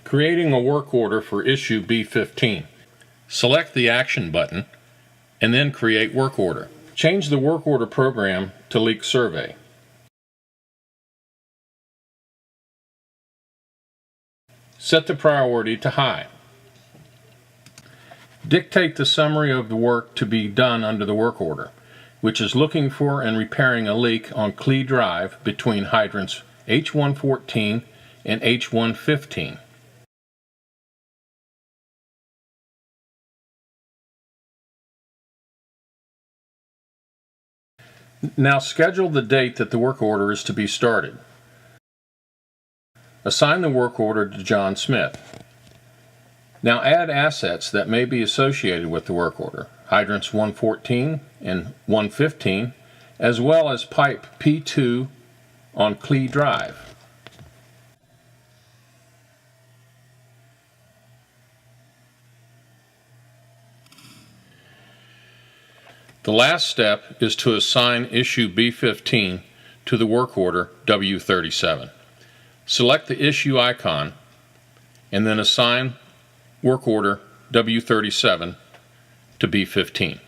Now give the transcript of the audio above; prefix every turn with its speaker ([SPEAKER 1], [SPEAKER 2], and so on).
[SPEAKER 1] Creating a work order for issue B15. Select the Action button and then Create Work Order. Change the work order program to Leak Survey. Set the priority to High. Dictate the summary of the work to be done under the work order, which is looking for and repairing a leak on Clee Drive between hydrants H114 and H115. Now schedule the date that the work order is to be started. Assign the work order to John Smith. Now add assets that may be associated with the work order, hydrants 114 and 115, as well as pipe P2 on Clee Drive. The last step is to assign issue B15 to the work order W37. Select the issue icon and then assign work order W37 to B15.